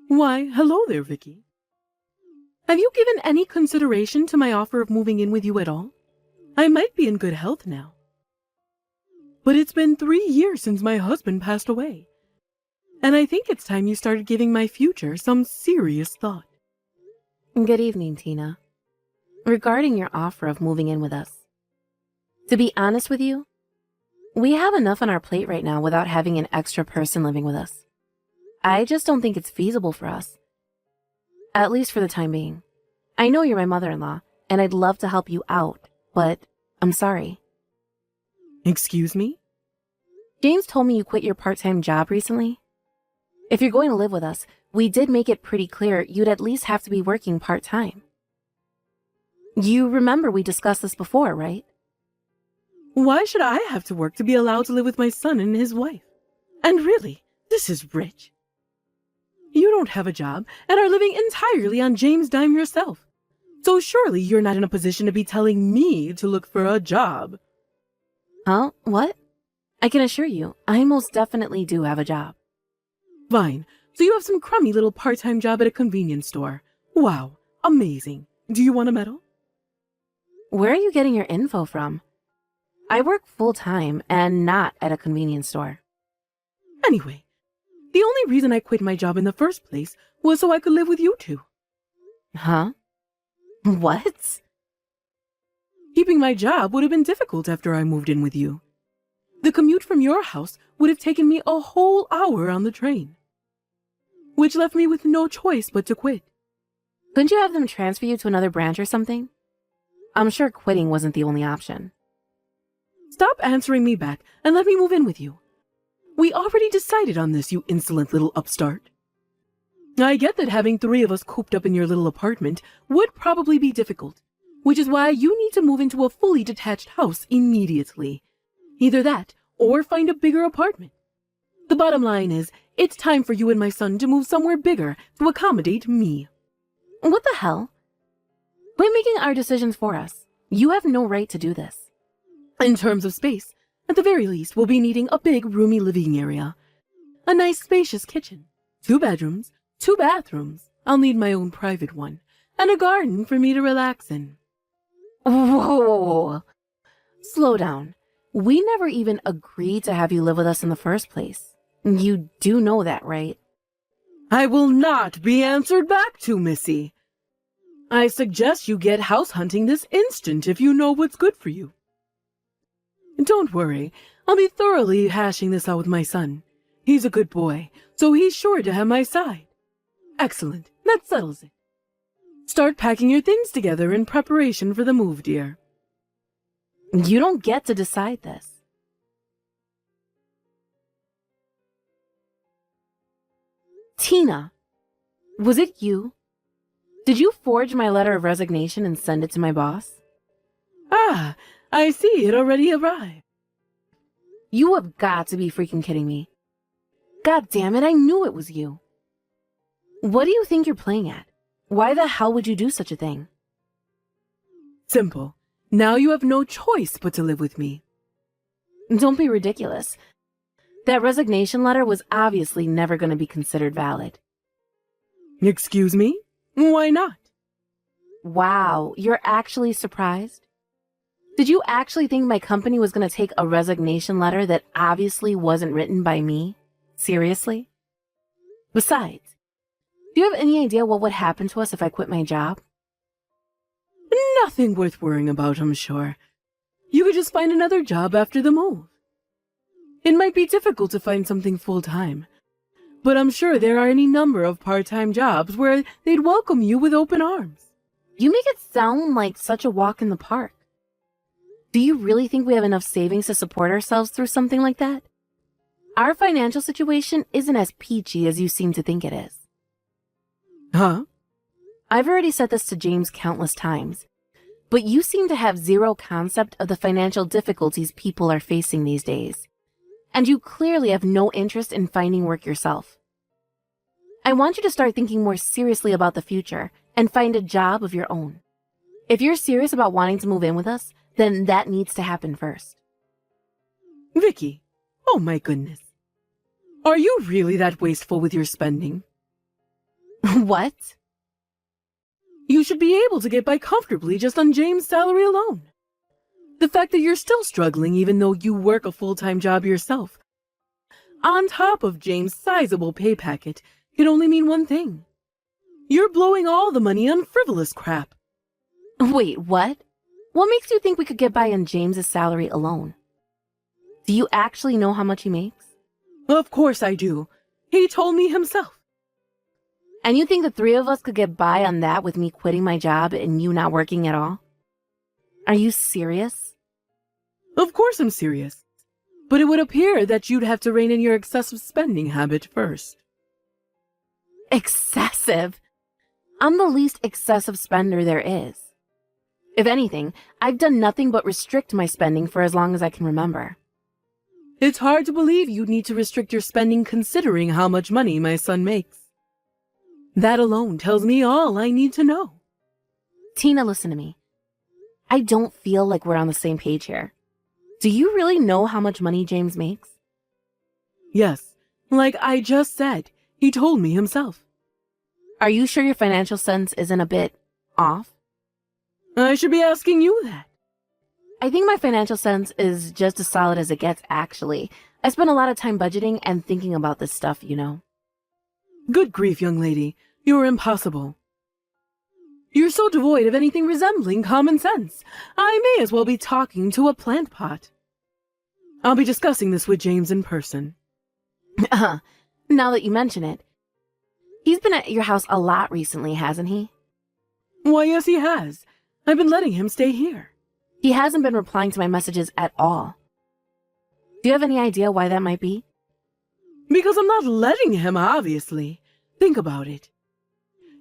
Why, hello there, Vicky. Have you given any consideration to my offer of moving in with you at all? I might be in good health now. But it's been 3 years since my husband passed away. And I think it's time you started giving my future some serious thought. Good evening, Tina. Regarding your offer of moving in with us, to be honest with you, we have enough on our plate right now without having an extra person living with us. I just don't think it's feasible for us. At least for the time being. I know you're my mother-in-law, and I'd love to help you out, but I'm sorry. Excuse me? James told me you quit your part-time job recently. If you're going to live with us, we did make it pretty clear you'd at least have to be working part-time. You remember we discussed this before, right? Why should I have to work to be allowed to live with my son and his wife? And really, this is rich. You don't have a job and are living entirely on James' dime yourself. So surely you're not in a position to be telling me to look for a job. Huh? What? I can assure you, I most definitely do have a job. Fine. So you have some crummy little part-time job at a convenience store. Wow. Amazing. Do you want a medal? Where are you getting your info from? I work full-time and not at a convenience store. Anyway, the only reason I quit my job in the first place was so I could live with you two. Huh? What? Keeping my job would have been difficult after I moved in with you. The commute from your house would have taken me a whole hour on the train, which left me with no choice but to quit. Couldn't you have them transfer you to another branch or something? I'm sure quitting wasn't the only option. Stop answering me back and let me move in with you. We already decided on this, you insolent little upstart. I get that having 3 of us cooped up in your little apartment would probably be difficult, which is why you need to move into a fully detached house immediately. Either that, or find a bigger apartment. The bottom line is, it's time for you and my son to move somewhere bigger to accommodate me. What the hell? Quit making our decisions for us. You have no right to do this. In terms of space, at the very least, we'll be needing a big, roomy living area. A nice, spacious kitchen. 2 bedrooms, 2 bathrooms. I'll need my own private one. And a garden for me to relax in. Whoa! Slow down. We never even agreed to have you live with us in the first place. You do know that, right? I will not be answered back to, Missy. I suggest you get house hunting this instant if you know what's good for you. Don't worry, I'll be thoroughly hashing this out with my son. He's a good boy, so he's sure to have my side. Excellent, that settles it. Start packing your things together in preparation for the move, dear. You don't get to decide this. Tina, was it you? Did you forge my letter of resignation and send it to my boss? Ah, I see it already arrived. You have got to be freaking kidding me. God damn it, I knew it was you. What do you think you're playing at? Why the hell would you do such a thing? Simple. Now you have no choice but to live with me. Don't be ridiculous. That resignation letter was obviously never going to be considered valid. Excuse me? Why not? Wow, you're actually surprised? Did you actually think my company was going to take a resignation letter that obviously wasn't written by me? Seriously? Besides, do you have any idea what would happen to us if I quit my job? Nothing worth worrying about, I'm sure. You could just find another job after the move. It might be difficult to find something full-time, but I'm sure there are any number of part-time jobs where they'd welcome you with open arms. You make it sound like such a walk in the park. Do you really think we have enough savings to support ourselves through something like that? Our financial situation isn't as peachy as you seem to think it is. Huh? I've already said this to James countless times, but you seem to have zero concept of the financial difficulties people are facing these days. And you clearly have no interest in finding work yourself. I want you to start thinking more seriously about the future and find a job of your own. If you're serious about wanting to move in with us, then that needs to happen first. Vicky, oh my goodness. Are you really that wasteful with your spending? What? You should be able to get by comfortably just on James' salary alone. The fact that you're still struggling even though you work a full-time job yourself, on top of James' sizable pay packet, can only mean one thing. You're blowing all the money on frivolous crap. Wait, what? What makes you think we could get by on James's salary alone? Do you actually know how much he makes? Of course I do. He told me himself. And you think the three of us could get by on that with me quitting my job and you not working at all? Are you serious? Of course I'm serious. But it would appear that you'd have to rein in your excessive spending habit first. Excessive? I'm the least excessive spender there is. If anything, I've done nothing but restrict my spending for as long as I can remember. It's hard to believe you'd need to restrict your spending considering how much money my son makes. That alone tells me all I need to know. Tina, listen to me. I don't feel like we're on the same page here. Do you really know how much money James makes? Yes, like I just said, he told me himself. Are you sure your financial sense isn't a bit off? I should be asking you that. I think my financial sense is just as solid as it gets, actually. I spend a lot of time budgeting and thinking about this stuff, you know. Good grief, young lady. You're impossible. You're so devoid of anything resembling common sense. I may as well be talking to a plant pot. I'll be discussing this with James in person. Now that you mention it, he's been at your house a lot recently, hasn't he? Why, yes, he has. I've been letting him stay here. He hasn't been replying to my messages at all. Do you have any idea why that might be? Because I'm not letting him, obviously. Think about it.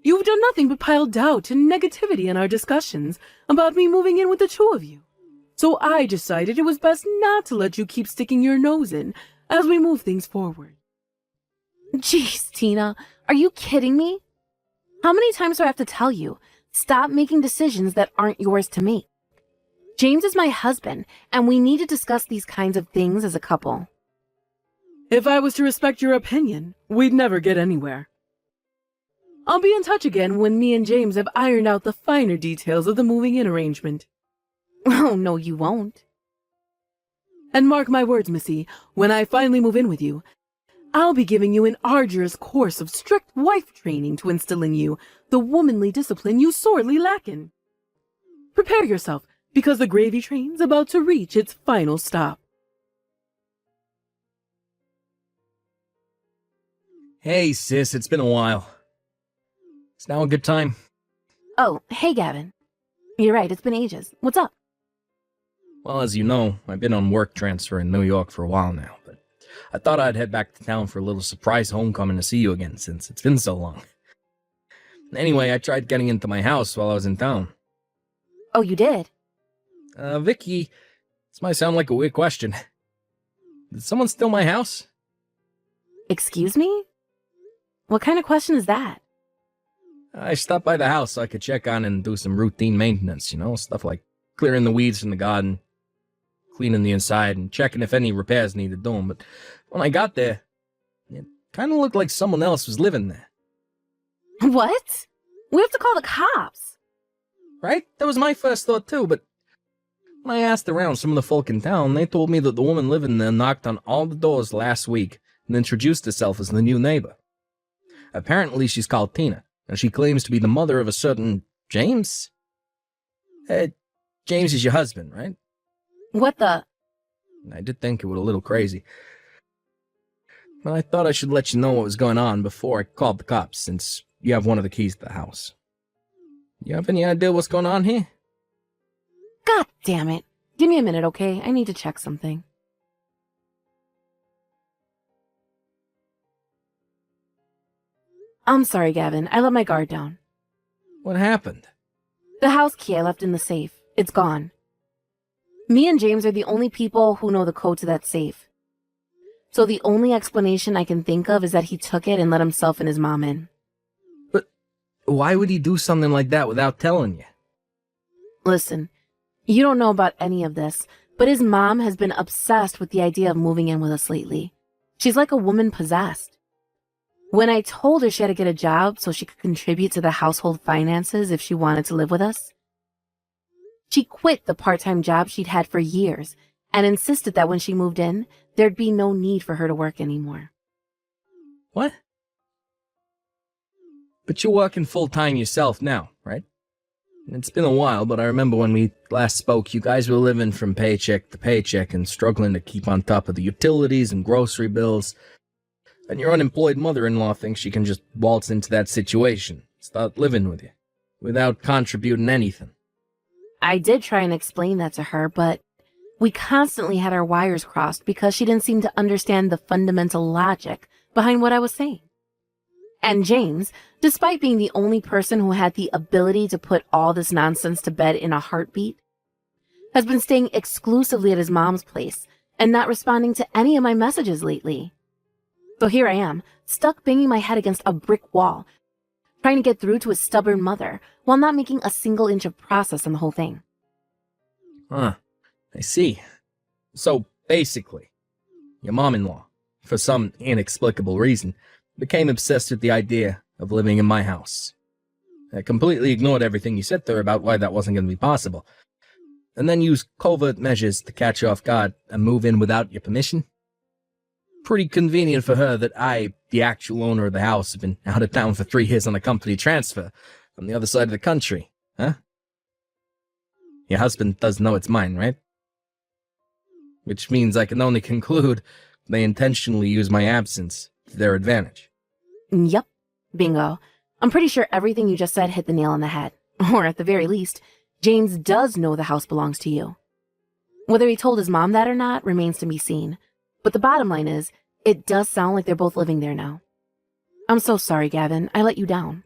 You've done nothing but pile doubt and negativity in our discussions about me moving in with the two of you. So I decided it was best not to let you keep sticking your nose in as we move things forward. Jeez, Tina, are you kidding me? How many times do I have to tell you? Stop making decisions that aren't yours to make. James is my husband, and we need to discuss these kinds of things as a couple. If I was to respect your opinion, we'd never get anywhere. I'll be in touch again when me and James have ironed out the finer details of the moving in arrangement. Oh, no, you won't. And mark my words, Missy, when I finally move in with you, I'll be giving you an arduous course of strict wife training to instill in you the womanly discipline you sorely lack in. Prepare yourself, because the gravy train's about to reach its final stop. Hey, sis, it's been a while. It's now a good time. Oh, hey, Gavin. You're right, it's been ages. What's up? Well, as you know, I've been on work transfer in New York for a while now, but I thought I'd head back to town for a little surprise homecoming to see you again since it's been so long. Anyway, I tried getting into my house while I was in town. Oh, you did? Vicky, this might sound like a weird question. Did someone steal my house? Excuse me? What kind of question is that? I stopped by the house so I could check on and do some routine maintenance, stuff like clearing the weeds from the garden, cleaning the inside, and checking if any repairs needed doing. But when I got there, it kind of looked like someone else was living there. What? We have to call the cops. Right? That was my first thought too, but when I asked around some of the folk in town, they told me that the woman living there knocked on all the doors last week and introduced herself as the new neighbor. Apparently she's called Tina, and she claims to be the mother of a certain James? James is your husband, right? What the? I did think it was a little crazy. But I thought I should let you know what was going on before I called the cops, since you have one of the keys to the house. You have any idea what's going on here? God damn it. Give me a minute, okay? I need to check something. I'm sorry, Gavin. I let my guard down. What happened? The house key I left in the safe. It's gone. Me and James are the only people who know the code to that safe. So the only explanation I can think of is that he took it and let himself and his mom in. But why would he do something like that without telling you? Listen, you don't know about any of this, but his mom has been obsessed with the idea of moving in with us lately. She's like a woman possessed. When I told her she had to get a job so she could contribute to the household finances if she wanted to live with us, she quit the part-time job she'd had for years and insisted that when she moved in, there'd be no need for her to work anymore. What? But you're working full-time yourself now, right? It's been a while, but I remember when we last spoke, you guys were living from paycheck to paycheck and struggling to keep on top of the utilities and grocery bills. And your unemployed mother-in-law thinks she can just waltz into that situation, start living with you, without contributing anything. I did try and explain that to her, but we constantly had our wires crossed because she didn't seem to understand the fundamental logic behind what I was saying. And James, despite being the only person who had the ability to put all this nonsense to bed in a heartbeat, has been staying exclusively at his mom's place and not responding to any of my messages lately. So here I am, stuck banging my head against a brick wall, trying to get through to his stubborn mother while not making a single inch of progress on the whole thing. Huh, I see. So, basically, your mom-in-law, for some inexplicable reason, became obsessed with the idea of living in my house. I completely ignored everything you said to her about why that wasn't going to be possible, and then used covert measures to catch you off guard and move in without your permission. Pretty convenient for her that I, the actual owner of the house, have been out of town for 3 years on a company transfer from the other side of the country, huh? Your husband does know it's mine, right? Which means I can only conclude they intentionally use my absence to their advantage. Yep, bingo. I'm pretty sure everything you just said hit the nail on the head. Or at the very least, James does know the house belongs to you. Whether he told his mom that or not remains to be seen. But the bottom line is, it does sound like they're both living there now. I'm so sorry, Gavin. I let you down.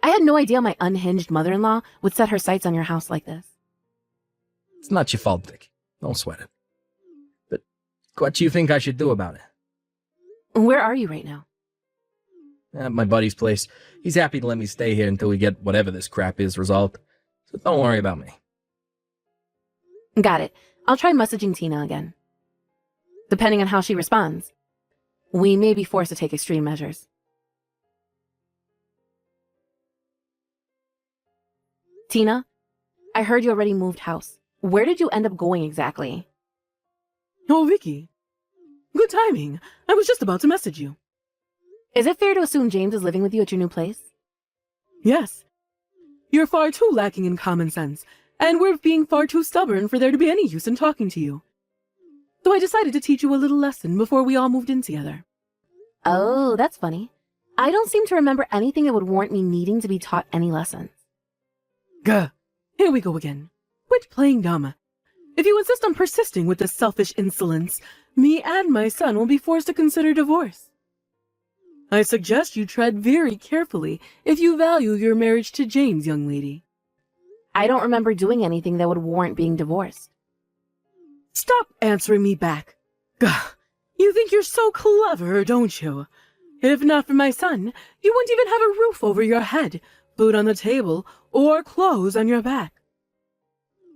I had no idea my unhinged mother-in-law would set her sights on your house like this. It's not your fault, Dick. Don't sweat it. But what do you think I should do about it? Where are you right now? At my buddy's place. He's happy to let me stay here until we get whatever this crap is resolved. So don't worry about me. Got it. I'll try messaging Tina again. Depending on how she responds, we may be forced to take extreme measures. Tina, I heard you already moved house. Where did you end up going exactly? Oh, Vicky. Good timing. I was just about to message you. Is it fair to assume James is living with you at your new place? Yes. You're far too lacking in common sense, and we're being far too stubborn for there to be any use in talking to you. So I decided to teach you a little lesson before we all moved in together. Oh, that's funny. I don't seem to remember anything that would warrant me needing to be taught any lessons. Gah. Here we go again. Quit playing dumb. If you insist on persisting with this selfish insolence, me and my son will be forced to consider divorce. I suggest you tread very carefully if you value your marriage to James, young lady. I don't remember doing anything that would warrant being divorced. Stop answering me back. Gah. You think you're so clever, don't you? If not for my son, you wouldn't even have a roof over your head, food on the table, or clothes on your back.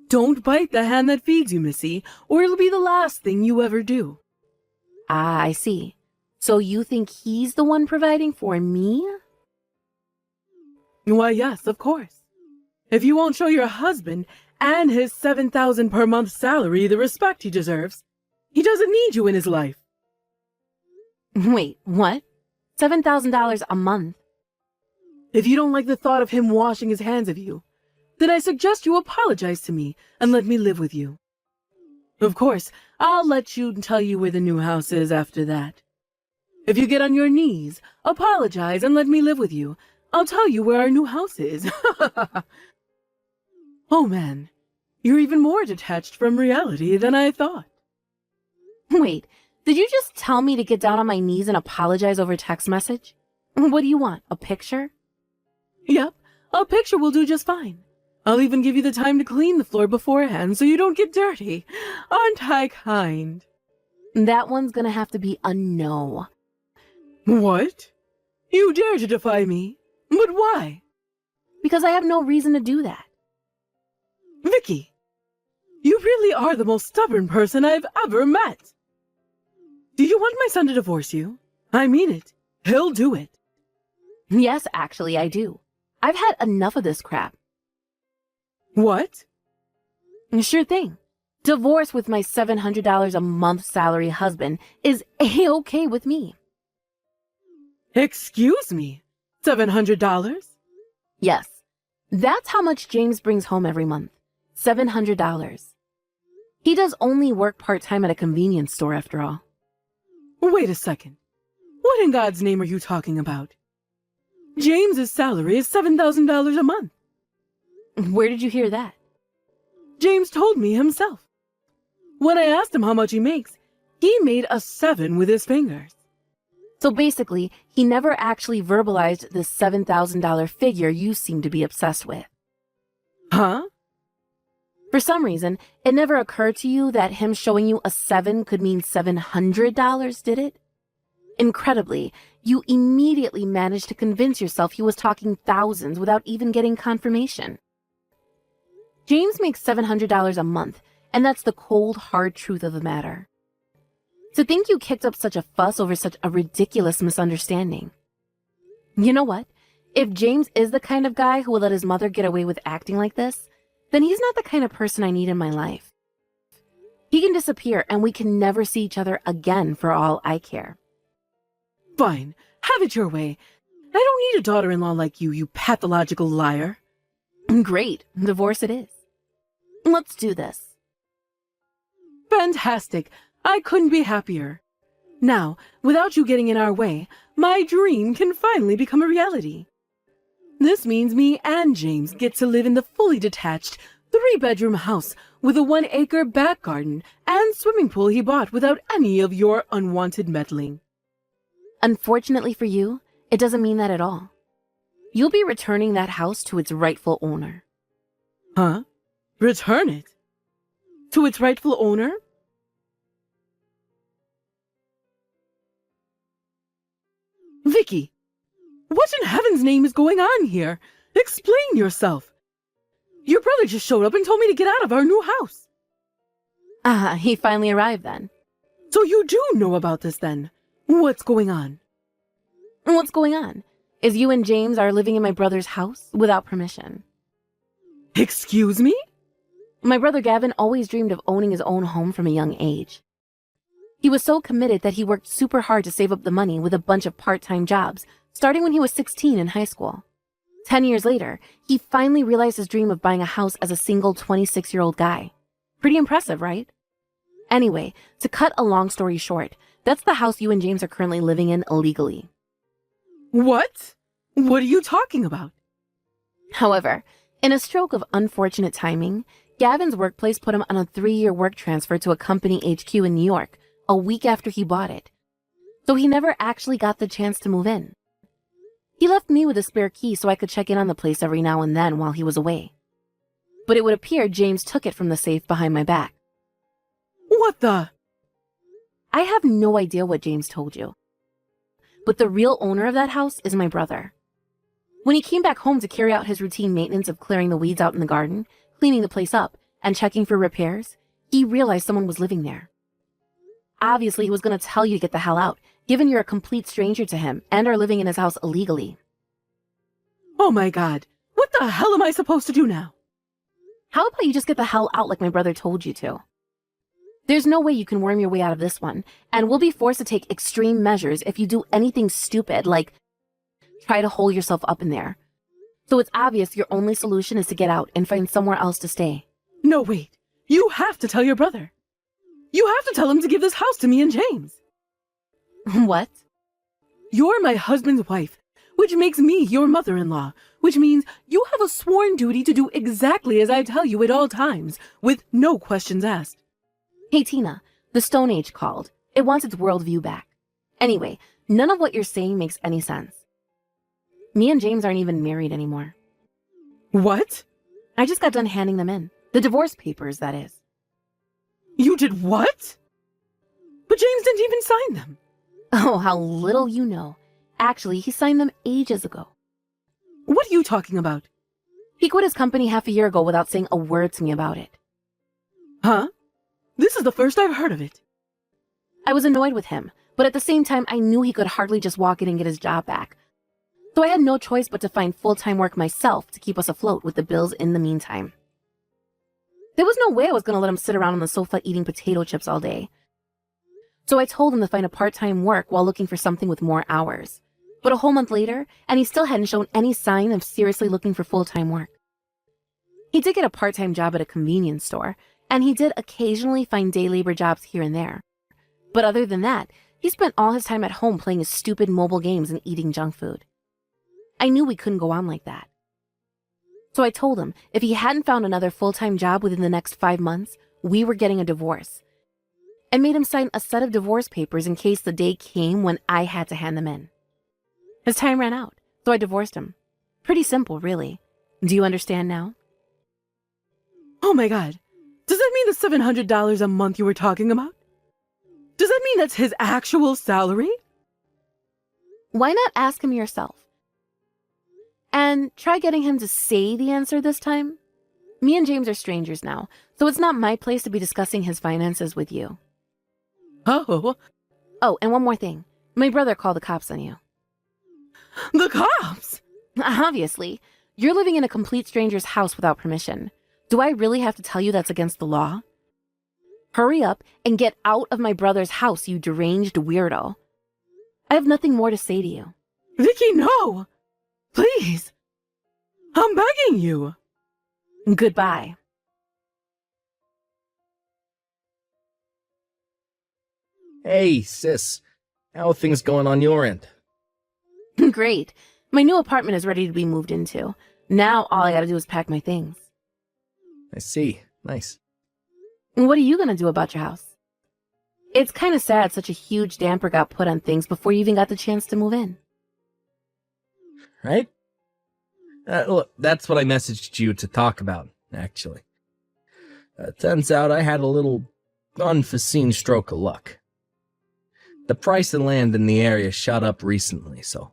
Don't bite the hand that feeds you, Missy, or it'll be the last thing you ever do. Ah, I see. So you think he's the one providing for me? Why, yes, of course. If you won't show your husband and his $7,000 per month salary the respect he deserves, he doesn't need you in his life. Wait, what? $7,000 a month? If you don't like the thought of him washing his hands of you, then I suggest you apologize to me and let me live with you. Of course, I'll let you tell you where the new house is after that. If you get on your knees, apologize, and let me live with you, I'll tell you where our new house is. Oh man, you're even more detached from reality than I thought. Wait, did you just tell me to get down on my knees and apologize over text message? What do you want, a picture? Yep, a picture will do just fine. I'll even give you the time to clean the floor beforehand so you don't get dirty. Aren't I kind? That one's gonna have to be a no. What? You dare to defy me? But why? Because I have no reason to do that. Vicky, you really are the most stubborn person I've ever met. Do you want my son to divorce you? I mean it. He'll do it. Yes, actually, I do. I've had enough of this crap. What? Sure thing. Divorce with my $700 a month salary husband is A-okay with me. Excuse me? $700? Yes, that's how much James brings home every month. $700. He does only work part-time at a convenience store after all. Wait a second. What in God's name are you talking about? James's salary is $7,000 a month. Where did you hear that? James told me himself. When I asked him how much he makes, he made a 7 with his fingers. So basically, he never actually verbalized this $7,000 figure you seem to be obsessed with. Huh? For some reason, it never occurred to you that him showing you a 7 could mean $700, did it? Incredibly, you immediately managed to convince yourself he was talking thousands without even getting confirmation. James makes $700 a month, and that's the cold, hard truth of the matter. To think you kicked up such a fuss over such a ridiculous misunderstanding. You know what? If James is the kind of guy who will let his mother get away with acting like this, then he's not the kind of person I need in my life. He can disappear and we can never see each other again for all I care. Fine. Have it your way. I don't need a daughter-in-law like you pathological liar. Great. Divorce it is. Let's do this. Fantastic. I couldn't be happier. Now, without you getting in our way, my dream can finally become a reality. This means me and James get to live in the fully detached 3-bedroom house with a 1-acre back garden and swimming pool he bought without any of your unwanted meddling. Unfortunately for you, it doesn't mean that at all. You'll be returning that house to its rightful owner. Huh? Return it? To its rightful owner? Vicky, what in heaven's name is going on here? Explain yourself. Your brother just showed up and told me to get out of our new house. He finally arrived then. So you do know about this then? What's going on? What's going on is you and James are living in my brother's house without permission. Excuse me? My brother Gavin always dreamed of owning his own home from a young age. He was so committed that he worked super hard to save up the money with a bunch of part-time jobs, starting when he was 16 in high school. 10 years later, he finally realized his dream of buying a house as a single 26-year-old guy. Pretty impressive, right? Anyway, to cut a long story short, that's the house you and James are currently living in illegally. What? What are you talking about? However, in a stroke of unfortunate timing, Gavin's workplace put him on a 3-year work transfer to a company HQ in New York a week after he bought it. So he never actually got the chance to move in. He left me with a spare key so I could check in on the place every now and then while he was away. But it would appear James took it from the safe behind my back. What the? I have no idea what James told you. But the real owner of that house is my brother. When he came back home to carry out his routine maintenance of clearing the weeds out in the garden, cleaning the place up, and checking for repairs, he realized someone was living there. Obviously, he was going to tell you to get the hell out, given you're a complete stranger to him and are living in his house illegally. Oh my God. What the hell am I supposed to do now? How about you just get the hell out like my brother told you to? There's no way you can worm your way out of this one, and we'll be forced to take extreme measures if you do anything stupid like try to hole yourself up in there. So it's obvious your only solution is to get out and find somewhere else to stay. No, wait. You have to tell your brother. You have to tell him to give this house to me and James. What? You're my husband's wife, which makes me your mother-in-law, which means you have a sworn duty to do exactly as I tell you at all times, with no questions asked. Hey, Tina, the Stone Age called. It wants its worldview back. Anyway, none of what you're saying makes any sense. Me and James aren't even married anymore. What? I just got done handing them in. The divorce papers, that is. You did what? But James didn't even sign them. Oh, how little you know. Actually, he signed them ages ago. What are you talking about? He quit his company half a year ago without saying a word to me about it. Huh? This is the first I've heard of it. I was annoyed with him, But at the same time, I knew he could hardly just walk in and get his job back. So I had no choice but to find full-time work myself to keep us afloat with the bills in the meantime. There was no way I was going to let him sit around on the sofa eating potato chips all day. So I told him to find a part-time work while looking for something with more hours. But a whole month later, and he still hadn't shown any sign of seriously looking for full-time work. He did get a part-time job at a convenience store, and he did occasionally find day labor jobs here and there. But other than that, he spent all his time at home playing his stupid mobile games and eating junk food. I knew we couldn't go on like that. So I told him if he hadn't found another full-time job within the next 5 months, we were getting a divorce. And made him sign a set of divorce papers in case the day came when I had to hand them in. His time ran out, so I divorced him. Pretty simple, really. Do you understand now? Oh my god. Does that mean the $700 a month you were talking about? Does that mean that's his actual salary? Why not ask him yourself? And try getting him to say the answer this time. Me and James are strangers now, so it's not my place to be discussing his finances with you. Oh, Oh, and one more thing. My brother called the cops on you. the cops! Obviously, you're living in a complete stranger's house without permission. Do I really have to tell you that's against the law? Hurry up and get out of my brother's house, you deranged weirdo. I have nothing more to say to you. Vicky, no! Please! I'm begging you! Goodbye. Hey, sis. How are things going on your end? Great. My new apartment is ready to be moved into. Now all I gotta do is pack my things. I see. Nice. What are you gonna do about your house? It's kind of sad such a huge damper got put on things before you even got the chance to move in. Right? Look, that's what I messaged you to talk about, actually. Turns out I had a little unforeseen stroke of luck. The price of land in the area shot up recently, so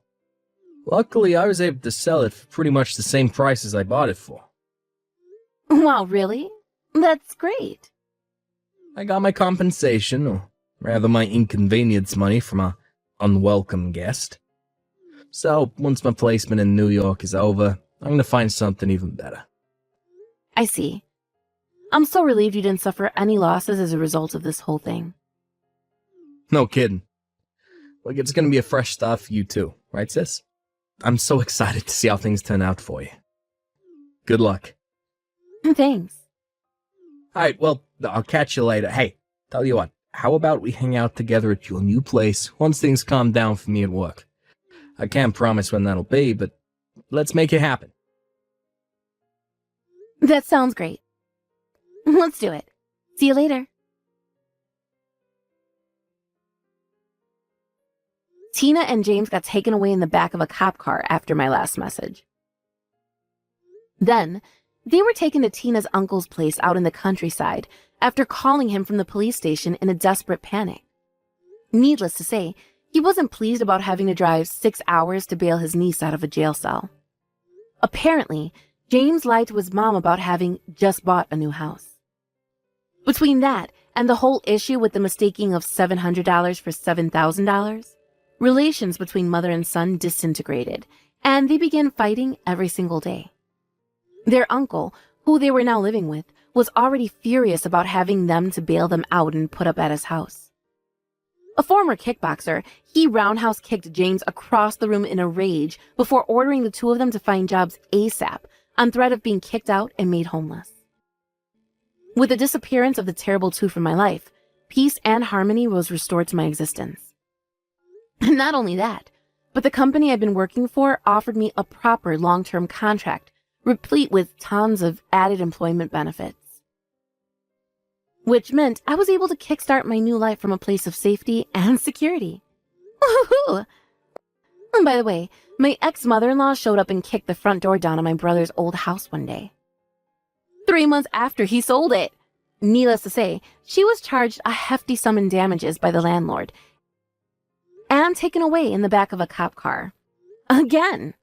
luckily I was able to sell it for pretty much the same price as I bought it for. Wow, really? That's great. I got my compensation, or rather my inconvenience money from a unwelcome guest. So, once my placement in New York is over, I'm gonna find something even better. I see. I'm so relieved you didn't suffer any losses as a result of this whole thing. No kidding. Look, it's gonna be a fresh start for you too, right, sis? I'm so excited to see how things turn out for you. Good luck. Thanks. Alright, well, I'll catch you later. Hey, tell you what, how about we hang out together at your new place once things calm down for me at work? I can't promise when that'll be, but let's make it happen. That sounds great. Let's do it. See you later. Tina and James got taken away in the back of a cop car after my last message. Then, they were taken to Tina's uncle's place out in the countryside after calling him from the police station in a desperate panic. Needless to say, he wasn't pleased about having to drive 6 hours to bail his niece out of a jail cell. Apparently, James lied to his mom about having just bought a new house. Between that and the whole issue with the mistaking of $700 for $7,000, relations between mother and son disintegrated, and they began fighting every single day. Their uncle, who they were now living with, was already furious about having them to bail them out and put up at his house. A former kickboxer, he roundhouse kicked James across the room in a rage before ordering the two of them to find jobs ASAP on threat of being kicked out and made homeless. With the disappearance of the terrible two from my life, peace and harmony was restored to my existence. And not only that, but the company I'd been working for offered me a proper long-term contract, replete with tons of added employment benefits. Which meant I was able to kickstart my new life from a place of safety and security. Woohoo! And by the way, my ex-mother-in-law showed up and kicked the front door down on my brother's old house one day. 3 months after he sold it. Needless to say, she was charged a hefty sum in damages by the landlord and taken away in the back of a cop car. Again.